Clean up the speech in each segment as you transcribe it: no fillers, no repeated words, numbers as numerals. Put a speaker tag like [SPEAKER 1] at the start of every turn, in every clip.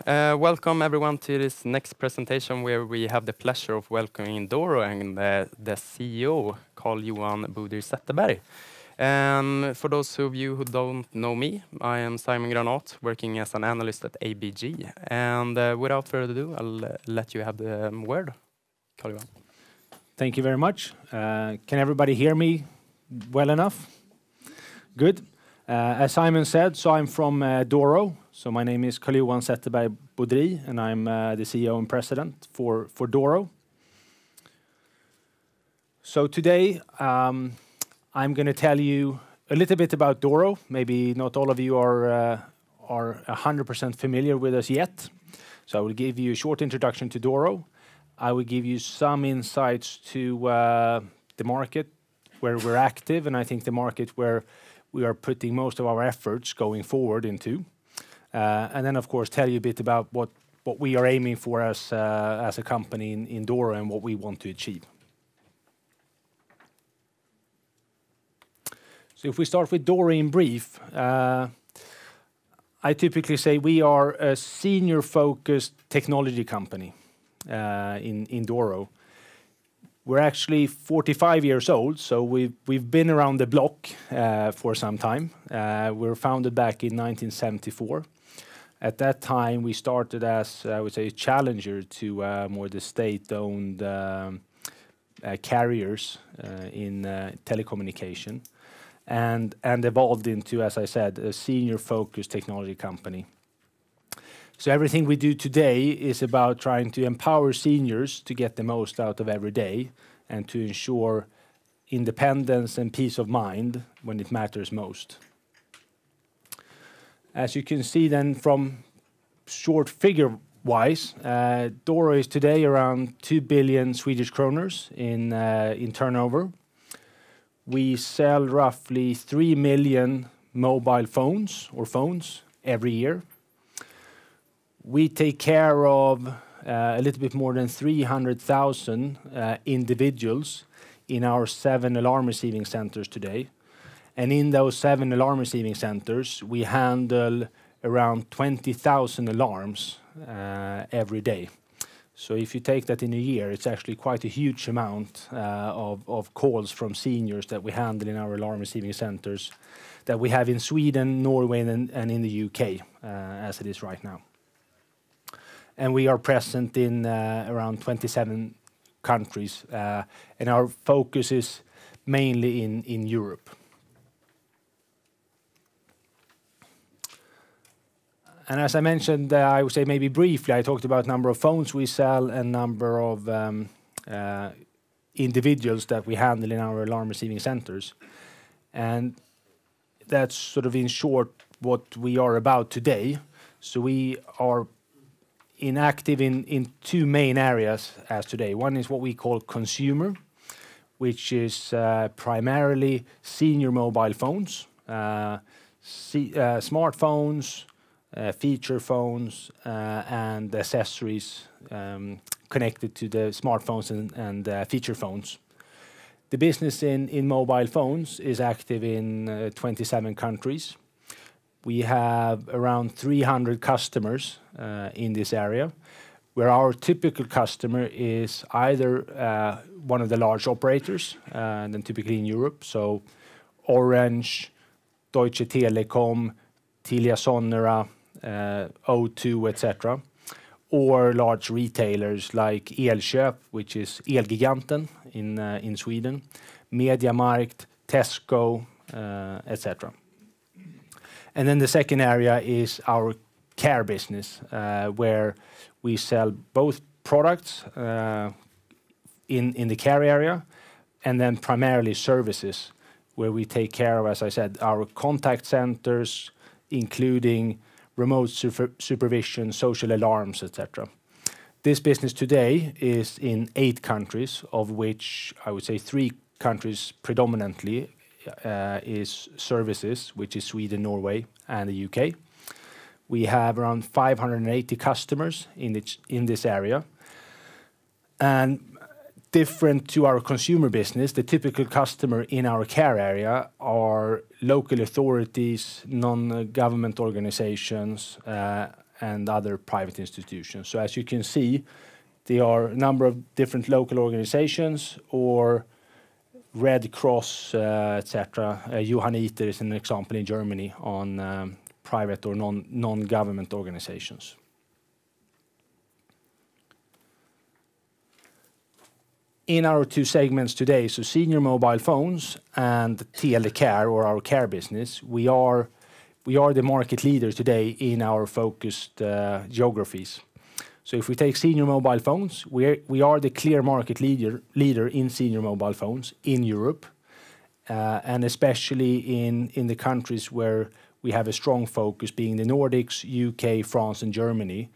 [SPEAKER 1] Welcome everyone to this next presentation where we have the pleasure of welcoming DORO and the CEO, Carl-Johan Bodir Zetterberg. For those of you who don't know me, I am Simon Granat, working as an analyst at ABG. Without further ado, I'll let you have the word, Carl-Johan.
[SPEAKER 2] Thank you very much. Can everybody hear me well enough? Good. As Simon said, so I'm from DORO. So my name is Carl-Johan Zetterberg Bodir, and I'm the CEO and president for DORO. So today, I'm going to tell you a little bit about DORO. Maybe not all of you are 100% familiar with us yet. So I will give you a short introduction to DORO. I will give you some insights to the market where we're active, and I think the market where we are putting most of our efforts going forward into. And then, of course, tell you a bit about what we are aiming for as a company in DORO and what we want to achieve. So if we start with DORO in brief, I typically say we are a senior-focused technology company in DORO. We're actually 45 years old, so we've been around the block for some time. We were founded back in 1974. At that time, we started as, I would say, a challenger to more the state-owned carriers in telecommunication, and evolved into, as I said, a senior-focused technology company. So everything we do today is about trying to empower seniors to get the most out of every day and to ensure independence and peace of mind when it matters most. As you can see then from short figure-wise, DORO is today around 2 billion Swedish kronor in turnover. We sell roughly 3 million mobile phones every year. We take care of a little bit more than 300,000 individuals in our 7 alarm receiving centers today. And in those 7 alarm receiving centers, we handle around 20,000 alarms every day. So if you take that in a year, it's actually quite a huge amount of calls from seniors that we handle in our alarm receiving centers that we have in Sweden, Norway, and in the UK, as it is right now. And we are present in around 27 countries, and our focus is mainly in Europe. And as I mentioned, I would say maybe briefly, I talked about number of phones we sell and number of individuals that we handle in our alarm receiving centers. And that's sort of in short what we are about today. So we are active in 2 main areas as today. One is what we call consumer, which is primarily senior mobile phones, smartphones, feature phones, and accessories connected to the smartphones and feature phones. The business in mobile phones is active in 27 countries. We have around 300 customers in this area, where our typical customer is either one of the large operators, and then typically in Europe, so Orange, Deutsche Telekom, Telia Sonera, O2, etc., or large retailers like Elköp, which is Elgiganten in Sweden, Mediamarkt, Tesco, etc. And then the second area is our care business, where we sell both products in the care area and then primarily services, where we take care of, as I said, our contact centers, including remote supervision, social alarms, etc. This business today is in 8 countries, of which I would say 3 countries predominantly is services, which is Sweden, Norway, and the UK. We have around 580 customers in this area. And different to our consumer business, the typical customer in our care area are local authorities, non-government organizations, and other private institutions. So as you can see, there are a number of different local organizations or Red Cross, etc. Johanniter is an example in Germany on private or non-government organizations. In our two segments today, so senior mobile phones and telecare or our care business, we are the market leader today in our focused geographies. So if we take senior mobile phones, we are the clear market leader in senior mobile phones in Europe, and especially in the countries where we have a strong focus, being the Nordics, UK, France, and Germany.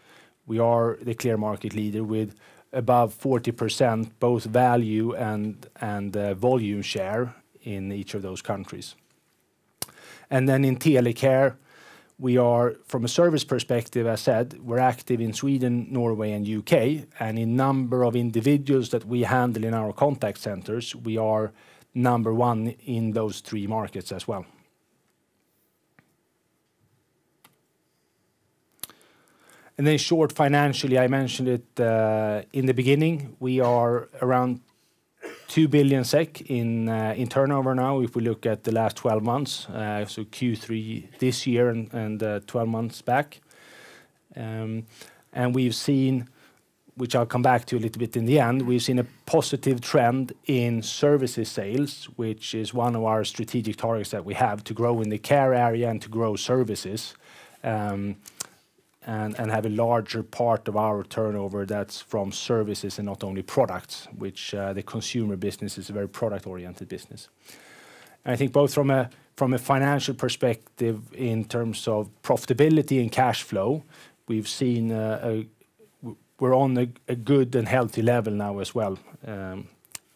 [SPEAKER 2] We are the clear market leader with above 40% both value and volume share in each of those countries. And then in telecare, we are, from a service perspective, as said, we're active in Sweden, Norway, and UK, and in number of individuals that we handle in our contact centers, we are number one in those three markets as well. And then short financially, I mentioned it in the beginning, we are around 2 billion SEK in turnover now, if we look at the last 12 months, so Q3 this year and 12 months back. And we've seen, which I'll come back to a little bit in the end, we've seen a positive trend in services sales, which is one of our strategic targets that we have, to grow in the care area and to grow services. And have a larger part of our turnover that's from services and not only products, which the consumer business is a very product-oriented business. And I think both from a financial perspective in terms of profitability and cash flow, we've seen we're on a good and healthy level now as well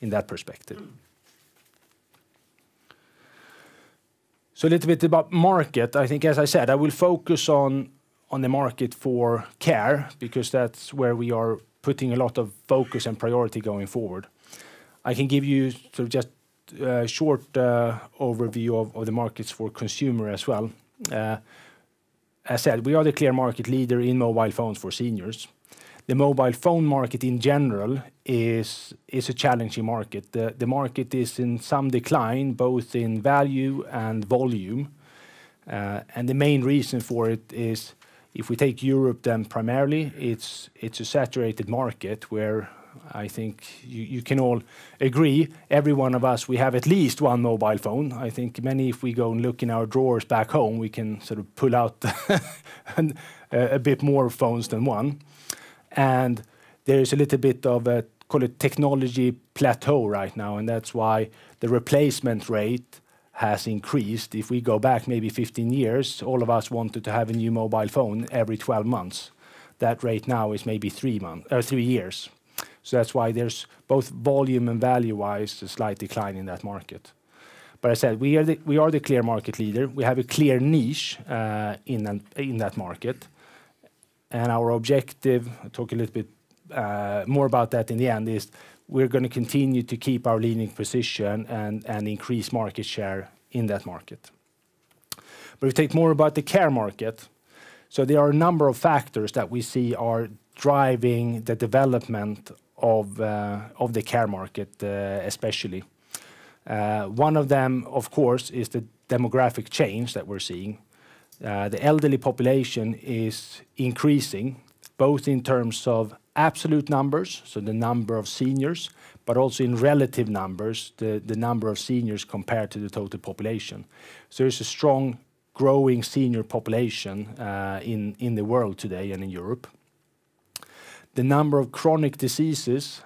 [SPEAKER 2] in that perspective. So a little bit about market. I think, as I said, I will focus on the market for care, because that's where we are putting a lot of focus and priority going forward. I can give you sort of just a short overview of the markets for consumer as well. As said, we are the clear market leader in mobile phones for seniors. The mobile phone market in general is a challenging market. The market is in some decline, both in value and volume. And the main reason for it is, if we take Europe, then primarily it's a saturated market where I think you can all agree, every one of us, we have at least one mobile phone. I think many, if we go and look in our drawers back home, we can sort of pull out a bit more phones than one. And there's a little bit of a, call it, technology plateau right now, and that's why the replacement rate has increased. If we go back maybe 15 years, all of us wanted to have a new mobile phone every 12 months. That rate now is maybe 3 years. So that's why there's both volume and value-wise a slight decline in that market. But I said, we are the clear market leader. We have a clear niche in that market. And our objective, I'll talk a little bit more about that in the end, is we're going to continue to keep our leading position and increase market share in that market. But if we take more about the care market, so there are a number of factors that we see are driving the development of the care market, especially. One of them, of course, is the demographic change that we're seeing. The elderly population is increasing, both in terms of absolute numbers, so the number of seniors, but also in relative numbers, the number of seniors compared to the total population. So there's a strong growing senior population in the world today and in Europe. The number of chronic diseases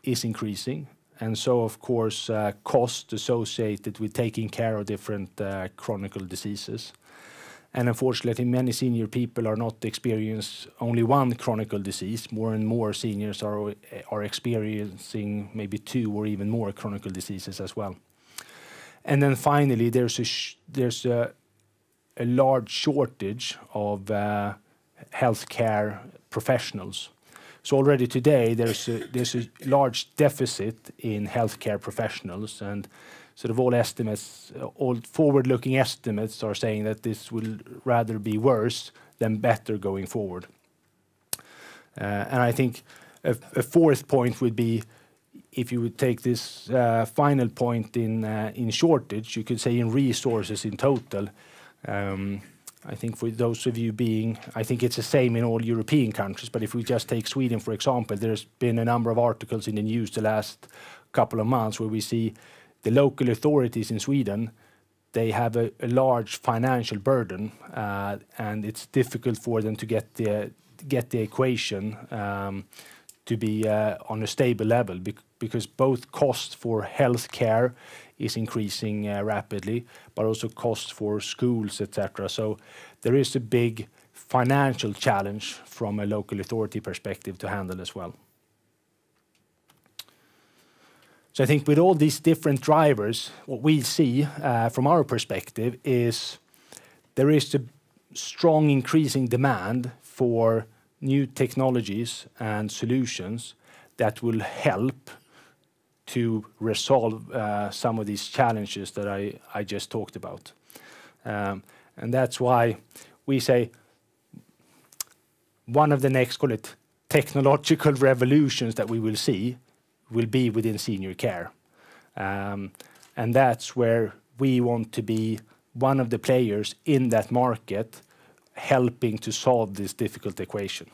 [SPEAKER 2] is increasing, and so of course cost associated with taking care of different chronic diseases. And unfortunately, many senior people are not experiencing only one chronic disease. More and more seniors are experiencing maybe 2 or even more chronic diseases as well. And then finally, there's a large shortage of healthcare professionals. So already today, there's a large deficit in healthcare professionals, and sort of all estimates, all forward-looking estimates are saying that this will rather be worse them better going forward. And I think a fourth point would be, if you would take this final point in shortage, you could say in resources in total. I think for those of you I think it's the same in all European countries, but if we just take Sweden, for example, there's been a number of articles in the news the last couple of months where we see the local authorities in Sweden, they have a large financial burden, and it's difficult for them to get the equation to be on a stable level, because both costs for healthcare is increasing rapidly, but also costs for schools, etc. So there is a big financial challenge from a local authority perspective to handle as well. So I think with all these different drivers, what we see from our perspective is there is a strong increasing demand for new technologies and solutions that will help to resolve some of these challenges that I just talked about. And that's why we say one of the next, call it, technological revolutions that we will see will be within senior care. And that's where we want to be one of the players in that market, helping to solve this difficult equation.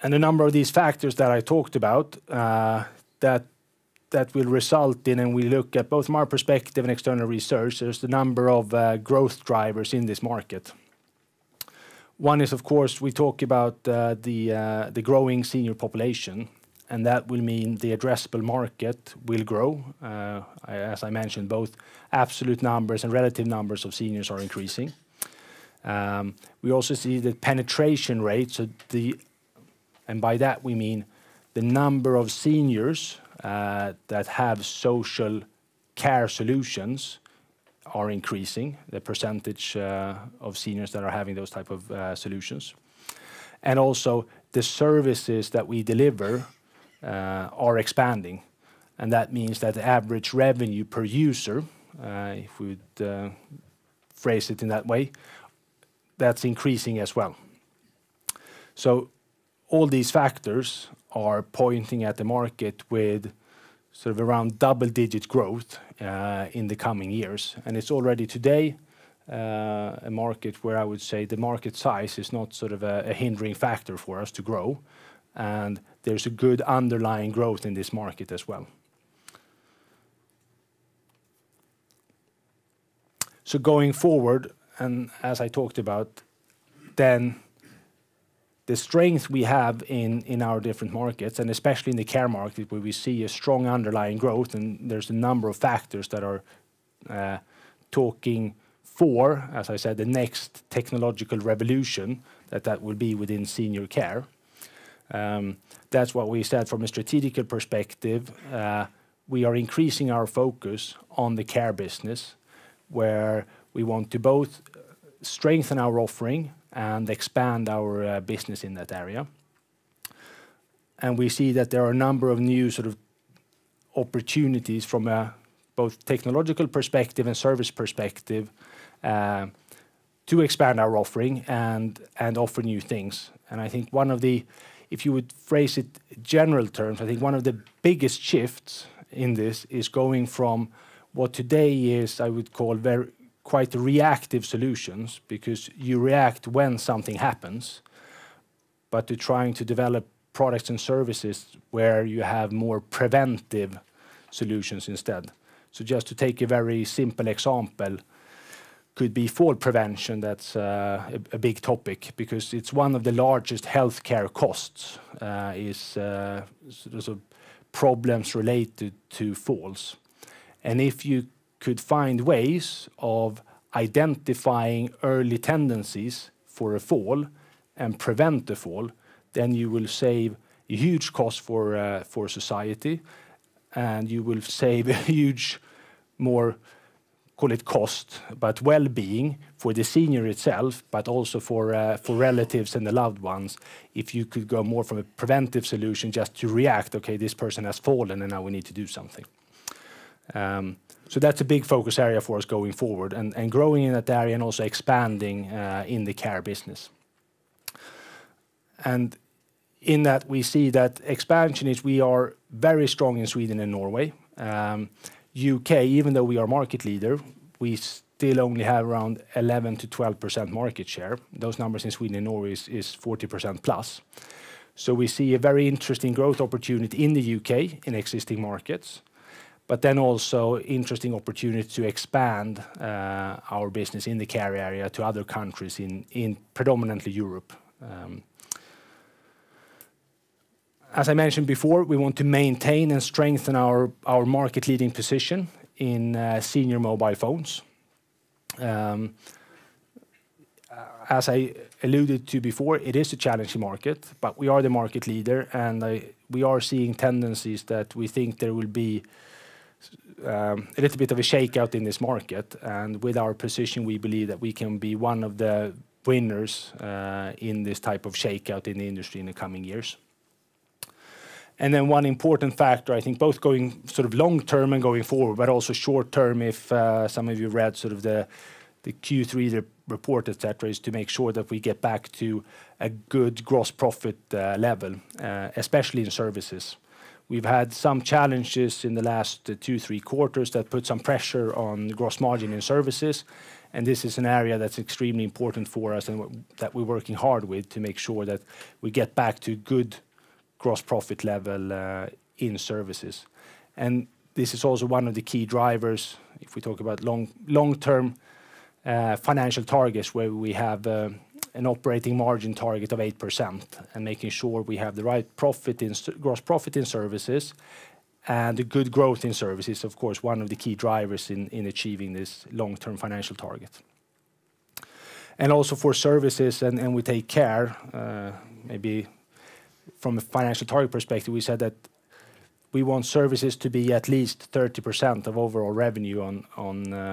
[SPEAKER 2] And a number of these factors that I talked about that will result in, and we look at both from our perspective and external research, there's the number of growth drivers in this market. One is, of course, we talk about the growing senior population, and that will mean the addressable market will grow. As I mentioned, both absolute numbers and relative numbers of seniors are increasing. We also see the penetration rate, so and by that we mean the number of seniors that have social care solutions are increasing, the percentage of seniors that are having those type of solutions. And also the services that we deliver are expanding. And that means that the average revenue per user, if we would phrase it in that way, that's increasing as well. So all these factors are pointing at the market with sort of around double-digit growth in the coming years. And it's already today a market where I would say the market size is not sort of a hindering factor for us to grow. And there's a good underlying growth in this market as well. So going forward, and as I talked about, then the strength we have in our different markets, and especially in the care market, where we see a strong underlying growth, and there's a number of factors that are talking for, as I said, the next technological revolution that will be within senior care. That's what we said from a strategic perspective. We are increasing our focus on the care business, where we want to both strengthen our offering and expand our business in that area. And we see that there are a number of new sort of opportunities from a both technological perspective and service perspective to expand our offering and offer new things. And I think one of the, if you would phrase it general terms, I think one of the biggest shifts in this is going from what today is, I would call, quite reactive solutions, because you react when something happens, but to trying to develop products and services where you have more preventive solutions instead. So just to take a very simple example, could be fall prevention. That's a big topic, because it's one of the largest healthcare costs, is sort of problems related to falls. And if you could find ways of identifying early tendencies for a fall and prevent the fall, then you will save a huge cost for society, and you will save a huge more, call it cost, but well-being for the senior itself, but also for relatives and the loved ones, if you could go more from a preventive solution just to react, okay, this person has fallen and now we need to do something. So that's a big focus area for us going forward, and growing in that area and also expanding in the care business. And in that, we see that expansion is we are very strong in Sweden and Norway. UK, even though we are market leader, we still only have around 11 to 12% market share. Those numbers in Sweden and Norway is 40% plus. So we see a very interesting growth opportunity in the UK in existing markets, but then also interesting opportunity to expand our business in the care area to other countries in predominantly Europe. As I mentioned before, we want to maintain and strengthen our market leading position in senior mobile phones. As I alluded to before, it is a challenging market, but we are the market leader, and we are seeing tendencies that we think there will be a little bit of a shakeout in this market. And with our position, we believe that we can be one of the winners in this type of shakeout in the industry in the coming years. And then one important factor, I think, both going sort of long term and going forward, but also short term, if some of you read sort of the Q3 report, etc., is to make sure that we get back to a good gross profit level, especially in services. We've had some challenges in the last 2-3 quarters that put some pressure on the gross margin in services, and this is an area that's extremely important for us and that we're working hard with to make sure that we get back to good gross profit level in services. And this is also one of the key drivers if we talk about long-term financial targets, where we have an operating margin target of 8% and making sure we have the right gross profit in services and a good growth in services, of course, one of the key drivers in achieving this long-term financial target. And also for services, and we take care, maybe from a financial target perspective, we said that we want services to be at least 30% of overall revenue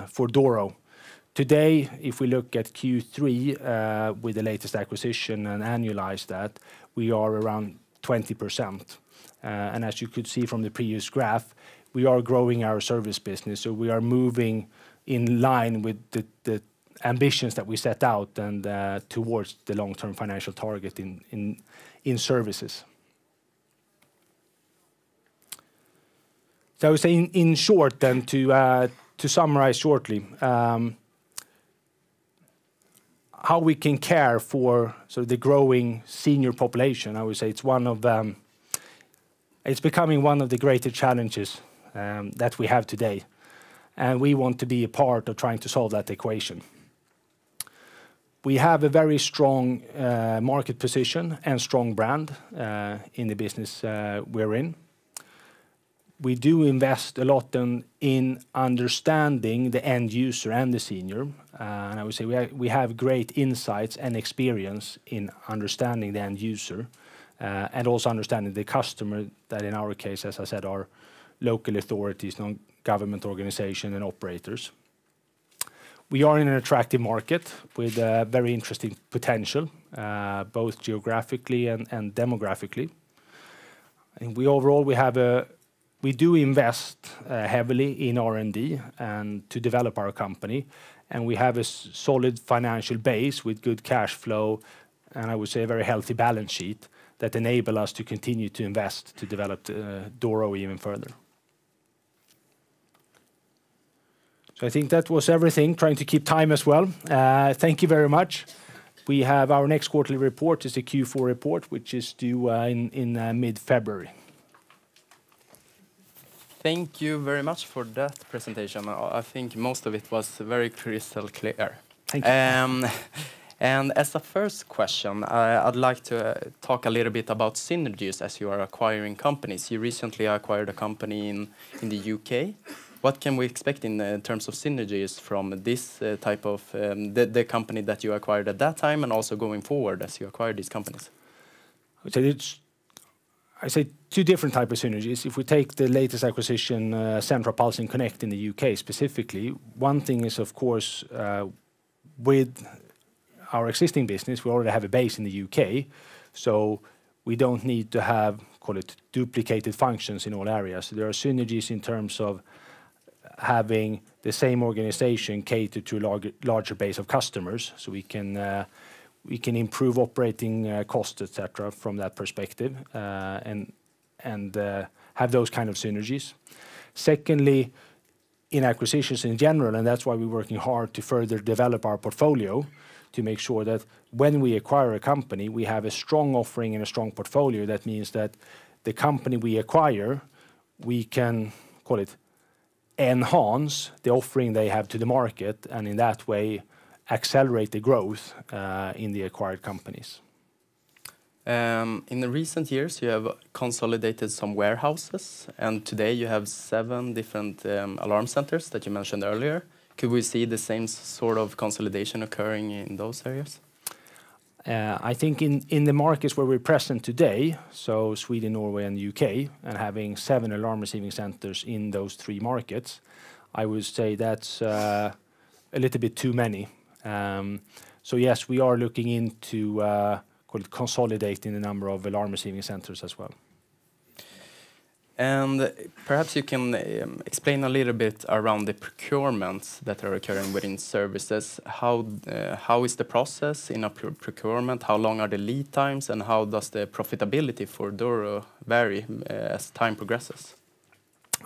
[SPEAKER 2] for DORO. Today, if we look at Q3 with the latest acquisition and annualize that, we are around 20%. And as you could see from the previous graph, we are growing our service business, so we are moving in line with the ambitions that we set out and towards the long-term financial target in services. So I would say in short then, to summarize shortly, how we can care for sort of the growing senior population. I would say it's becoming one of the greater challenges that we have today, and we want to be a part of trying to solve that equation. We have a very strong market position and strong brand in the business we're in. We do invest a lot in understanding the end user and the senior, and I would say we have great insights and experience in understanding the end user and also understanding the customer, that in our case, as I said, are local authorities, non-government organization and operators. We are in an attractive market with very interesting potential, both geographically and demographically. And we do invest heavily in R&D and to develop our company, and we have a solid financial base with good cash flow, and I would say a very healthy balance sheet that enable us to continue to invest to develop DORO even further. So I think that was everything, trying to keep time as well. Thank you very much. We have our next quarterly report is the Q4 report, which is due in mid-February.
[SPEAKER 1] Thank you very much for that presentation. I think most of it was very crystal clear.
[SPEAKER 2] Thank you.
[SPEAKER 1] And as a first question, I'd like to talk a little bit about synergies as you are acquiring companies. You recently acquired a company in the UK. What can we expect in terms of synergies from this type of the company that you acquired at that time, and also going forward as you acquire these companies?
[SPEAKER 2] I say two different types of synergies. If we take the latest acquisition, Central Pulse and Connect in the UK specifically, one thing is, of course, with our existing business, we already have a base in the UK, so we don't need to have, call it, duplicated functions in all areas. So there are synergies in terms of having the same organization cater to a larger base of customers, so we can improve operating costs, etc., from that perspective, and have those kind of synergies. Secondly, in acquisitions in general, and that's why we're working hard to further develop our portfolio, to make sure that when we acquire a company, we have a strong offering and a strong portfolio. That means that the company we acquire, we can call it enhance the offering they have to the market, and in that way accelerate the growth in the acquired companies.
[SPEAKER 1] In the recent years, you have consolidated some warehouses, and today you have 7 different alarm centers that you mentioned earlier. Could we see the same sort of consolidation occurring in those areas?
[SPEAKER 2] I think in the markets where we're present today, so Sweden, Norway, and UK, and having 7 alarm receiving centers in those 3 markets, I would say that's a little bit too many. So yes, we are looking into consolidating the number of alarm receiving centers as well.
[SPEAKER 1] And perhaps you can explain a little bit around the procurements that are occurring within services. How is the process in a procurement? How long are the lead times, and how does the profitability for DORO vary as time progresses?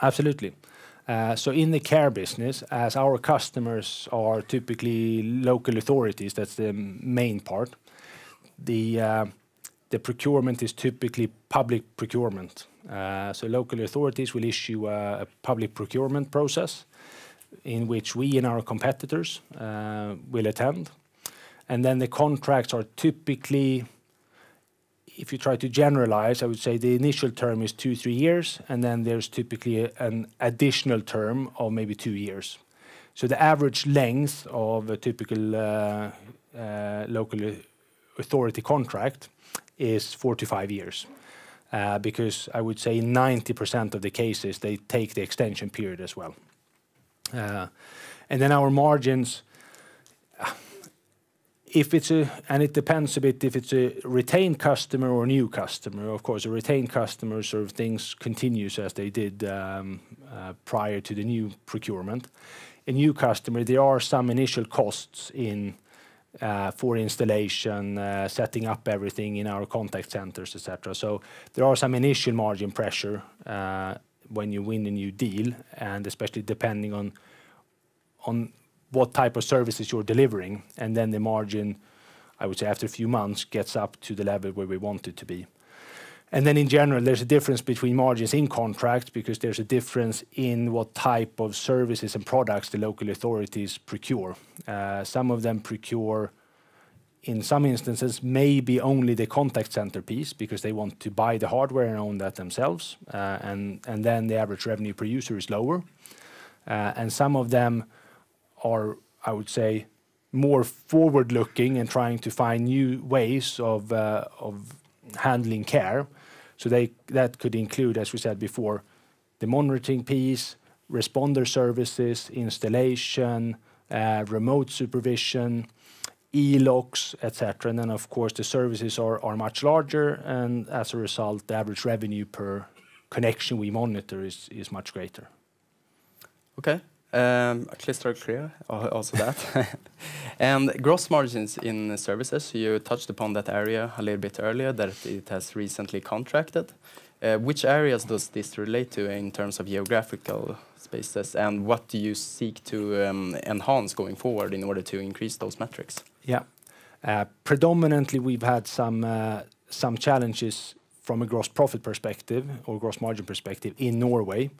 [SPEAKER 2] Absolutely. So in the care business, as our customers are typically local authorities, that's the main part. The procurement is typically public procurement. So local authorities will issue a public procurement process in which we and our competitors will attend. And then the contracts are typically, if you try to generalize, I would say the initial term is 2-3 years, and then there's typically an additional term of maybe 2 years. So the average length of a typical local authority contract is 4 to 5 years, because I would say in 90% of the cases they take the extension period as well. And then our margins, if it's and it depends a bit if it's a retained customer or a new customer. Of course, a retained customer sort of things continues as they did prior to the new procurement. A new customer, there are some initial costs in for installation, setting up everything in our contact centers, etc. So there are some initial margin pressure when you win a new deal, and especially depending on what type of services you're delivering, and then the margin, I would say, after a few months gets up to the level where we want it to be. And then in general, there's a difference between margins in contracts, because there's a difference in what type of services and products the local authorities procure. Some of them procure, in some instances, maybe only the contact center piece, because they want to buy the hardware and own that themselves, and then the average revenue per user is lower. And some of them are, I would say, more forward-looking and trying to find new ways of handling care. So that could include, as we said before, the monitoring piece, responder services, installation, remote supervision, e-locks, etc. And then, of course, the services are much larger, and as a result, the average revenue per connection we monitor is much greater.
[SPEAKER 1] Okay. Crystal clear, also that. And gross margins in services, you touched upon that area a little bit earlier, that it has recently contracted. Which areas does this relate to in terms of geographical spaces, and what do you seek to enhance going forward in order to increase those metrics?
[SPEAKER 2] Yeah, predominantly we've had some challenges from a gross profit perspective or gross margin perspective in Norway.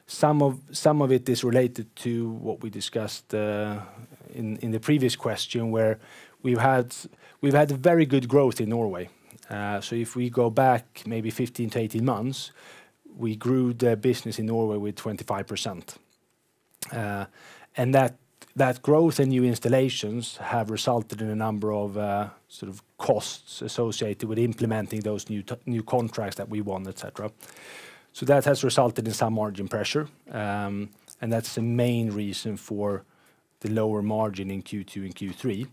[SPEAKER 2] Some of it is related to what we discussed in the previous question, where we've had very good growth in Norway. So if we go back maybe 15 to 18 months, we grew the business in Norway with 25%. And that growth and new installations have resulted in a number of sort of costs associated with implementing those new contracts that we won, etc. So that has resulted in some margin pressure, and that's the main reason for the lower margin in Q2 and Q3.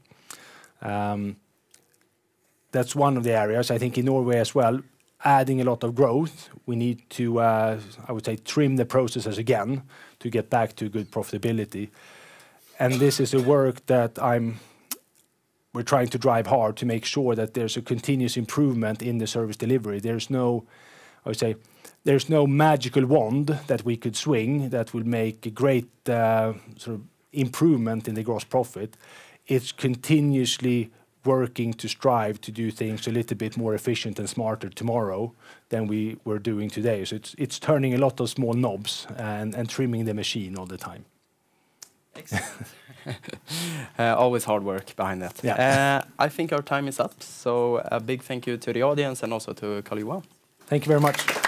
[SPEAKER 2] That's one of the areas. I think in Norway as well, adding a lot of growth, we need to, I would say, trim the processes again to get back to good profitability. And this is a work that we're trying to drive hard to make sure that there's a continuous improvement in the service delivery. There's no, I would say, there's no magical wand that we could swing that will make a great sort of improvement in the gross profit. It's continuously working to strive to do things a little bit more efficient and smarter tomorrow than we were doing today. So it's turning a lot of small knobs and trimming the machine all the time.
[SPEAKER 1] Excellent. Always hard work behind that.
[SPEAKER 2] Yeah.
[SPEAKER 1] I think our time is up. So a big thank you to the audience and also to Carl-Johan.
[SPEAKER 2] Thank you very much.